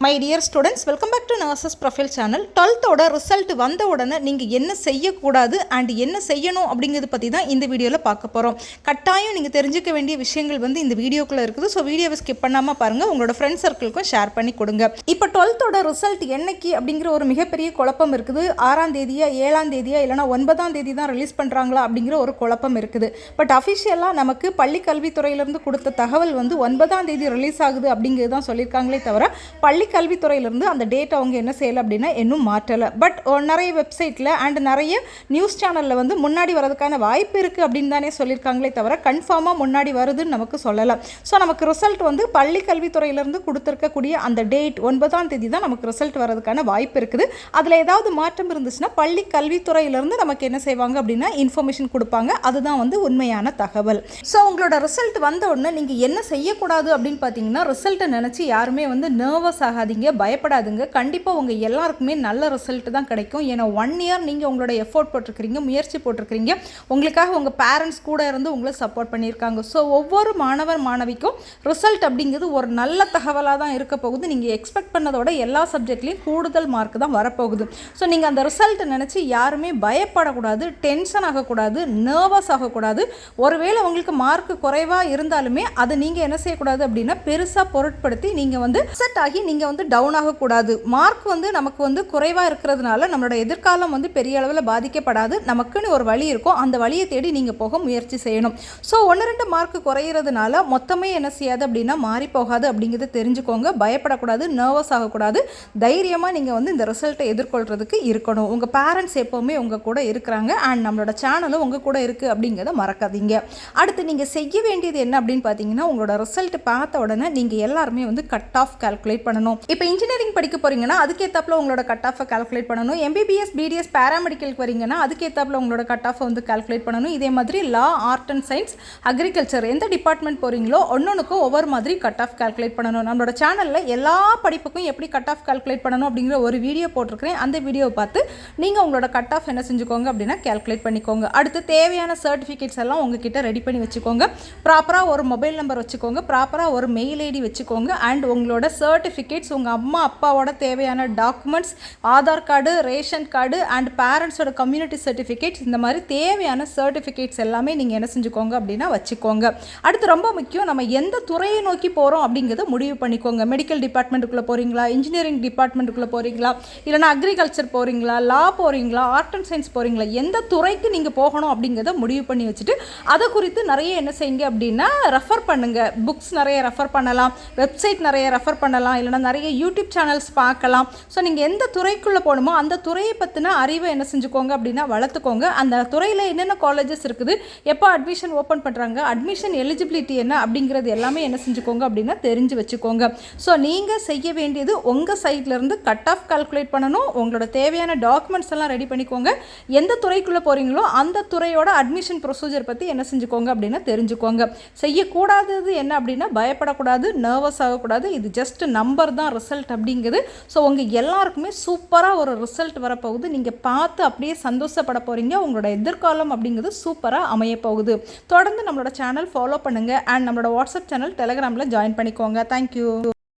My dear students, welcome back to nurses profile channel. 12th result வந்த உடனே நீங்கள் என்ன செய்யக்கூடாது அண்ட் என்ன செய்யணும் அப்படிங்கிறது பற்றி தான் இந்த வீடியோவில் பார்க்க போகிறோம். கட்டாயம் நீங்கள் தெரிஞ்சுக்க வேண்டிய விஷயங்கள் வந்து இந்த வீடியோக்குள்ளே இருக்குது. ஸோ வீடியோவை ஸ்கிப் பண்ணாமல் பாருங்கள், உங்களோட ஃப்ரெண்ட்ஸ் சர்க்கிளுக்கும் ஷேர் பண்ணி கொடுங்க. இப்போ 12th ரிசல்ட் என்னைக்கு அப்படிங்கிற ஒரு மிகப்பெரிய குழப்பம் இருக்குது. 6ஆம் தேதியா 7ஆம் தேதியா இல்லைனா 9ஆம் தேதி தான் ரிலீஸ் பண்ணுறாங்களா அப்படிங்கிற ஒரு குழப்பம் இருக்குது. பட் அஃபிஷியலாக நமக்கு பள்ளி கல்வித்துறையிலேருந்து கொடுத்த தகவல் வந்து 9ஆம் தேதி ரிலீஸ் ஆகுது அப்படிங்கிறது தான் சொல்லியிருக்காங்களே தவிர பள்ளி கல்வித்துறையிலிருந்து அந்த டேட் அவங்க என்ன செய்யலை அப்படின்னா இன்னும் மாற்றலை. பட் நிறைய வெப்சைட்டில் அண்ட் நிறைய நியூஸ் சேனலில் வந்து முன்னாடி வரதுக்கான வாய்ப்பு இருக்குது அப்படின்னு தானே சொல்லியிருக்காங்களே தவிர கன்ஃபார்மாக முன்னாடி வருதுன்னு நமக்கு சொல்லலை. ஸோ நமக்கு ரிசல்ட் வந்து பள்ளி கல்வித்துறையிலிருந்து கொடுத்துருக்கக்கூடிய அந்த டேட் 9ஆம் தேதி தான் நமக்கு ரிசல்ட் வரதுக்கான வாய்ப்பு இருக்குது. அதில் ஏதாவது மாற்றம் இருந்துச்சுன்னா பள்ளி கல்வித்துறையிலிருந்து நமக்கு என்ன செய்வாங்க அப்படின்னா இன்ஃபர்மேஷன் கொடுப்பாங்க. அதுதான் வந்து உண்மையான தகவல். ஸோ உங்களோட ரிசல்ட் வந்த உடனே நீங்கள் என்ன செய்யக்கூடாது அப்படின்னு பார்த்தீங்கன்னா, ரிசல்ட்டை நினச்சி யாருமே வந்து நர்வஸ் ஆகாதீங்க, பயப்படாதுங்க. கண்டிப்பாக உங்கள் எல்லாருக்குமே நல்ல ரிசல்ட் தான் கிடைக்கும். ஏன்னா 1 இயர் நீங்கள் உங்களோட எஃபோர்ட் போட்டிருக்கிறீங்க, முயற்சி போட்டிருக்கிறீங்க, உங்களுக்காக உங்கள் பேரண்ட்ஸ் கூட இருந்து உங்களை சப்போர்ட் பண்ணியிருக்காங்க. ஸோ ஒவ்வொரு மாணவர் மாணவிக்கும் ரிசல்ட் அப்படிங்கிறது ஒரு நல்ல தகவலாக தான் இருக்க போகுது. நீங்கள் எக்ஸ்பெக்ட் பண்ணதோட எல்லா சப்ஜெக்ட்லேயும் கூடுதல் மார்க் தான் வரப்போகுது. ஸோ நீங்கள் அந்த ரிசல்ட்டை நினச்சி யாருமே பயப்படக்கூடாது, டென்ஷன் ஆகக்கூடாது, நர்வஸ் ஆகக்கூடாது. ஒருவேளை உங்களுக்கு மார்க் குறைவாக இருந்தாலுமே அதை நீங்கள் என்ன செய்யக்கூடாது அப்படின்னா பெருசாக பொருட்படுத்தி நீங்கள் வந்து செட் ஆகி நீங்கள் வந்து டவுன் ஆகக்கூடாது. மார்க் வந்து நமக்கு வந்து குறைவாக இருக்கிறதுனால நம்மளோட எதிர்காலம் வந்து பெரிய அளவில் பாதிக்கப்படாது. நமக்குன்னு ஒரு வழி இருக்கும், அந்த வழியை தேடி நீங்கள் போக முயற்சி செய்யணும். ஸோ 1-2 மார்க் குறையிறதுனால மொத்தமே என்ன செய்யாது அப்படின்னா மாறி போகாது அப்படிங்கிறத தெரிஞ்சுக்கோங்க. பயப்படக்கூடாது, நர்வஸ் ஆகக்கூடாது. தைரியமாக நீங்கள் வந்து இந்த ரிசல்ட்டை எதிர்கொள்கிறதுக்கு இருக்கணும். உங்கள் பேரண்ட்ஸ் எப்போவுமே உங்கள் கூட இருக்கிறாங்க அண்ட் நம்மளோட சேனலும் உங்கள் கூட இருக்குது அப்படிங்கிறத மறக்காதீங்க. அடுத்து நீங்கள் செய்ய வேண்டியது என்ன அப்படின்னு பார்த்தீங்கன்னா, உங்களோட ரிசல்ட் பார்த்த உடனே நீங்கள் எல்லாருமே வந்து கட் ஆஃப் கால்குலேட் பண்ணணும். இப்போ இன்ஜினியரிங் படிக்க போகிறீங்கன்னா அதுக்கேற்றாப்புல உங்களோட கட் ஆஃபை கால்குலேட் பண்ணணும். எம்பிபிஎஸ் பிடிஎஸ் பேராமெடிக்கலுக்கு வரீங்கன்னா அதுக்கேற்றாப்புல உங்களோட கட் ஆஃபை வந்து கால்குலேட் பண்ணணும். இதே மாதிரி லா, ஆர்ட் அண்ட் சயின்ஸ், அக்ரிகல்ச்சர் எந்த டிபார்ட்மெண்ட் போகிறீங்களோ ஒன்னொன்றுக்கும் ஒவ்வொரு மாதிரி கட் ஆஃப் கால்குலேட் பண்ணணும். நம்மளோட சேனலில் எல்லா படிப்புக்கும் எப்படி கட் ஆஃப் கால்குலேட் பண்ணணும் அப்படிங்கிற ஒரு வீடியோ போட்டிருக்கிறேன். அந்த வீடியோவை பார்த்து நீங்கள் உங்களோட கட் ஆஃப் என்ன செஞ்சுக்கோங்க அப்படின்னா கால்குலேட் பண்ணிக்கோங்க. அடுத்து தேவையான சர்டிஃபிகேட்ஸ் எல்லாம் உங்ககிட்ட ரெடி பண்ணி வச்சுக்கோங்க. ப்ராப்பராக ஒரு மொபைல் நம்பர் வச்சுக்கோங்க, ப்ராப்பராக ஒரு மெயில் ஐடி வச்சுக்கோங்க அண்ட் உங்களோட சர்டிஃபிகேட்ஸ், உங்கள் அம்மா அப்பாவோட தேவையான documents, Aadhaar card, ration card and பேரண்ட்ஸோட கம்யூனிட்டி சர்டிஃபிகேட்ஸ், இந்த மாதிரி தேவையான சர்டிஃபிகேட்ஸ் எல்லாமே நீங்கள் என்ன செஞ்சுக்கோங்க அப்படின்னா வச்சுக்கோங்க. அடுத்து ரொம்ப முக்கியம், நம்ம எந்த துறையை நோக்கி போகிறோம் அப்படிங்கிறத முடிவு பண்ணிக்கோங்க. மெடிக்கல் டிபார்ட்மெண்ட்டுக்குள்ளே போகிறீங்களா, இன்ஜினியரிங் டிபார்ட்மெண்ட்டுக்குள்ளே போகிறீங்களா, இல்லைனா அக்ரிகல்ச்சர் போகிறீங்களா, லா போகிறீங்களா, ஆர்ட் அண்ட் சயின்ஸ் போகிறீங்களா, எந்த துறைக்கு நீங்கள் போகணும் அப்படிங்கிறத முடிவு பண்ணி வச்சுட்டு அதை குறித்து நிறைய என்ன செய்யுங்க அப்படின்னா ரெஃபர் பண்ணுங்கள். புக்ஸ் நிறைய ரெஃபர் பண்ணலாம், வெப்சைட் நிறைய ரெஃபர் பண்ணலாம், இல்லைனா நிறைய யூடியூப் சேனல்ஸ் பார்க்கலாம். ஸோ நீங்கள் எந்த துறைக்குள்ளே போகணுமோ அந்த துறையை பற்றின அறிவை என்ன செஞ்சுக்கோங்க அப்படின்னா வளர்த்துக்கோங்க. அந்த துறையில் என்னென்ன காலேஜஸ் இருக்குது, எப்போ அட்மிஷன் ஓப்பன் பண்ணுறாங்க, அட்மிஷன் எலிஜிபிலிட்டி என்ன அப்படிங்கிறது எல்லாமே என்ன செஞ்சுக்கோங்க அப்படின்னா தெரிஞ்சு வச்சுக்கோங்க. ஸோ நீங்கள் செய்ய வேண்டியது உங்கள் சைட்லேருந்து கட் ஆஃப் கால்குலேட் பண்ணணும். உங்களோட தேவையான டாக்குமெண்ட்ஸ் எல்லாம் ரெடி பண்ணிக்கோங்க. எந்த துறைக்குள்ளே போகிறீங்களோ அந்த துறையோட அட்மிஷன் ப்ரொசீஜர் பற்றி என்ன செஞ்சுக்கோங்க அப்படின்னா தெரிஞ்சுக்கோங்க. செய்யக்கூடாதது என்ன அப்படின்னா பயப்படக்கூடாது, நர்வஸ் ஆகக்கூடாது. இது ஜஸ்ட் நம்பர் தான் ரிசல்ட் அப்படிங்கிறது. ஸோ உங்கள் எல்லாருக்குமே சூப்பராக ஒரு ரிசல்ட் வரப்போகுது. நீங்கள் பார்த்து அப்படியே சந்தோஷப்பட போகிறீங்க. உங்களோட எதிர்காலம் அப்படிங்கிறது சூப்பராக அமைய போகுது. தொடர்ந்து நம்மளோட சேனல் ஃபாலோ பண்ணுங்கள் அண்ட் நம்மளோட வாட்ஸ்அப் சேனல், டெலிகிராமில் ஜாயின் பண்ணிக்கோங்க. தேங்க்யூ.